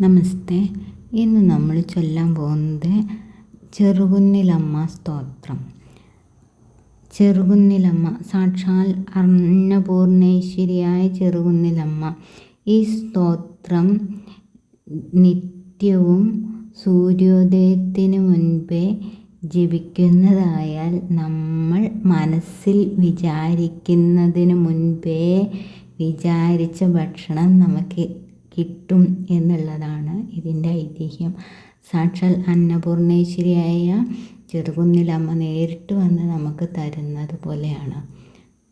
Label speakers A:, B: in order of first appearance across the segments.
A: നമസ്തേ. ഇന്ന് നമ്മൾ ചൊല്ലാൻ പോകുന്നത് ചെറുകുന്നിലമ്മ സ്തോത്രം. ചെറുകുന്നിലമ്മ സാക്ഷാൽ അന്നപൂർണേശ്വരിയായ ചെറുകുന്നിലമ്മ. ഈ സ്തോത്രം നിത്യവും സൂര്യോദയത്തിന് മുൻപേ ജപിക്കുന്നതായാൽ നമ്മൾ മനസ്സിൽ വിചാരിക്കുന്നതിന് മുൻപേ വിചാരിച്ച ഭക്ഷണം നമുക്ക് കിട്ടും എന്നുള്ളതാണ് ഇതിൻ്റെ ഐതിഹ്യം. സാക്ഷാൽ അന്നപൂർണേശ്വരിയായ ചെറുകുന്നിലമ്മ നേരിട്ട് വന്ന് നമുക്ക് തരുന്നത് പോലെയാണ്.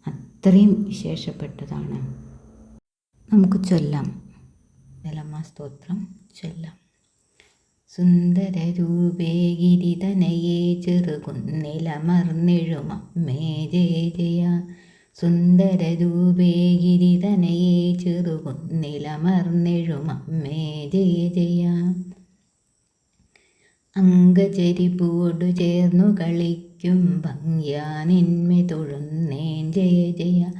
A: അത്രയും വിശേഷപ്പെട്ടതാണ്. നമുക്ക് ചൊല്ലാം. ചെറുകുന്നിലമ്മ സ്തോത്രം ചൊല്ലാം. സുന്ദരരൂപേ ഗിരിതനയേ ചെറുകുന്നിലമർന്നെഴുമമ്മേ ജയ ജയ. സുന്ദരരൂപേ ഗിരിതനയേ ചെറുകുന്നിലമർന്നെഴുമമ്മേ ജയ ജയ. അംഗചരിപ്പുവോടു ചേർന്നു കളിക്കും ഭംഗ്യാ നിന്മെ തൊഴുന്നേൻ ജയ ജയ.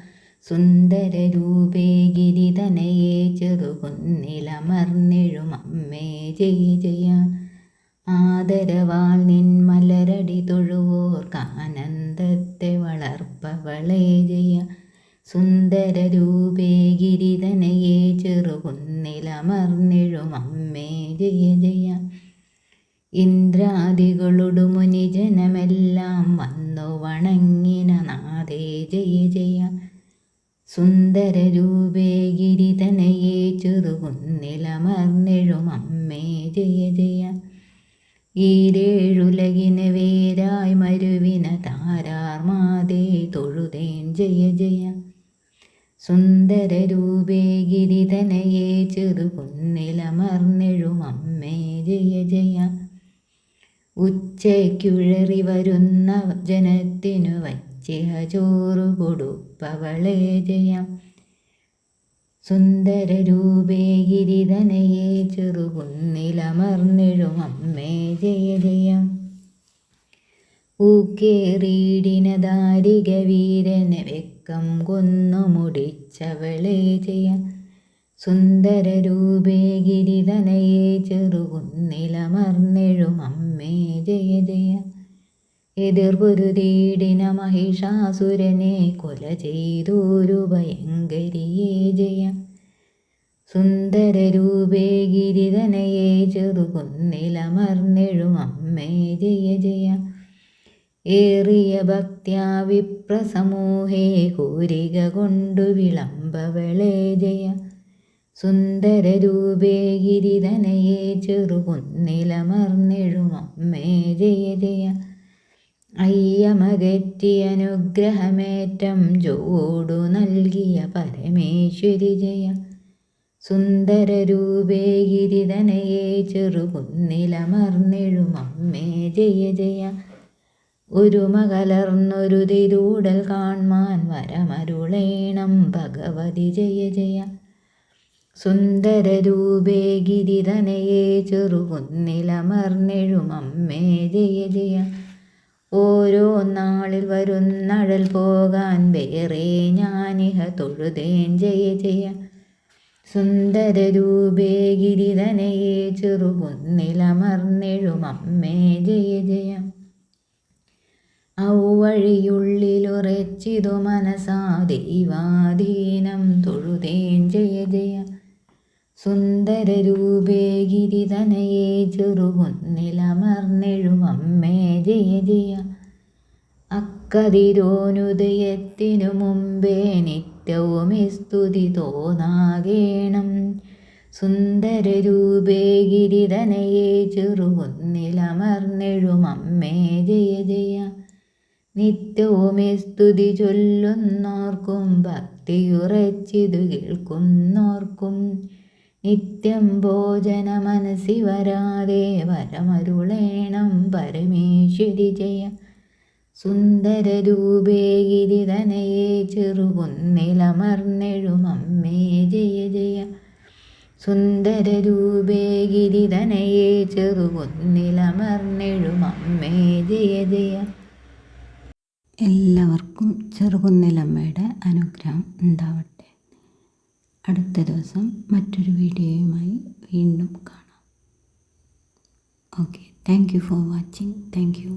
A: സുന്ദരരൂപേ ഗിരിതനയേ ചെറുകുന്നിലമർന്നെഴുമമ്മേ ജയ ജയ. ആദരവാൽ നിൻ മലരടി തൊഴുവോർക്കാനന്ദത്തെ വളർപ്പവളേ ജയ. സുന്ദരരൂപേ ഗിരിതനയേ ചെറുകുന്നിലമർന്നെഴുമമ്മേ ജയ ജയ. ഇന്ദ്രാദികളൊടു മുനിജനമെല്ലാം വന്നു വണങ്ങിന നാഥേ ജയ ജയ. സുന്ദരരൂപേ ഗിരിതനയേ ചെറുകുന്നിലമർന്നെഴുമമ്മേ ജയ ജയ. ഈരേഴുലകിന് വേരായി മരുവിന താരാർമാതേ തൊഴുതേൻ ജയ ജയ. സുന്ദരരൂപേ ഗിരിതനയേ ചെറുകുന്നിലമർന്നെഴുമമ്മേ ജയ ജയ. ഉച്ചയ്ക്കുഴറി വരുന്ന ജനത്തിനു വച്ചിഹ ചോറു കൊടുപ്പവളേ ജയ. സുന്ദരരൂപേ ഗിരിതനയേ ചെറുകുന്നിലമർന്നെഴുമമ്മേ ജയ ജയ. ഊക്കേറിയിടിന ദാരിക വീരനെ വെക്കം കൊന്നു മുടിച്ചവളേ ജയ. സുന്ദരരൂപേ ഗിരിതനയേ ചെറുകുന്നിലമർന്നെഴുമമ്മേ ജയ ജയ. എതിർപൊരുതീടിന മഹിഷാസുരനെ കൊല ചെയ്തൊരു ഭയങ്കരിയേ ജയ. സുന്ദരരൂപേ ഗിരിതനയേ ചെറുകുന്നിലമർന്നെഴുമമ്മേ ജയ ജയ. ഏറിയ ഭക്ത്യാ വിപ്രസമൂഹേ കൂരിക കൊണ്ടു വിളമ്പവളേ ജയ. സുന്ദരരൂപേ ഗിരിതനയേ ചെറുകുന്നിലമർന്നെഴുമമ്മേ ജയ ജയ. അയ്യമകറ്റി അനുഗ്രഹമേറ്റം ജോടു നൽകിയ പരമേശ്വരി ജയ. സുന്ദരരൂപേ ഗിരിതനയേ ചെറുകുന്നിലമർന്നെഴുമമ്മേ ജയ ജയ. ഒരു മകലർന്നൊരു തിരൂടൽ കാൺമാൻ വരമരുളേണം ഭഗവതി ജയ ജയ. സുന്ദരരൂപേ ഗിരിതനയേ ചെറുകുന്നിലമർന്നെഴുമമ്മേ ജയ ജയ. ഓരോ നാളിൽ വരുന്നഴൽ പോകാൻ വേറെ ഞാനിഹ തൊഴുതേൻ ജയ ജയ. സുന്ദരരൂപേ ഗിരിതനയേ ചെറുകുന്നിലമർന്നെഴുമമ്മേ ജയ ജയ. ഔവഴിയുള്ളിലുറച്ചിതു മനസാ ദൈവാധീനം തൊഴുതേൻ ജയ ജയ. സുന്ദരരൂപേ ഗിരിതനയേ ചെറുകുന്നിലമർന്നെഴുമമ്മേ ജയ ജയ. അക്കതിരോനുദയത്തിനു മുമ്പേ നിത്യവും സ്തുതി തോന്നാകേണം. സുന്ദരരൂപേ ഗിരിതനയേ ചെറുകുന്നിലമർന്നെഴുമമ്മേ ജയ ജയ. നിത്യവും സ്തുതി ചൊല്ലുന്നോർക്കും ഭക്തിയുറച്ചിതു കേൾക്കുന്നോർക്കും നിത്യം ഭോജന മനസ്സി വരാതെ വരമരുളേണം പരമേശ്വരി ജയ. സുന്ദരരൂപേ ഗിരിതനയേ ചെറുകുന്നിലമർന്നെഴുമമ്മേ ജയ ജയ. സുന്ദരരൂപേ ഗിരിതനയേ ചെറുകുന്നിലമർന്നെഴുമമ്മേ ജയ ജയ. എല്ലാവർക്കും ചെറുകുന്നിലമ്മയുടെ അനുഗ്രഹം ഉണ്ടാവട്ടെ. അടുത്ത ദിവസം മറ്റൊരു വീഡിയോയുമായി വീണ്ടും കാണാം. Okay, thank you for watching. Thank you.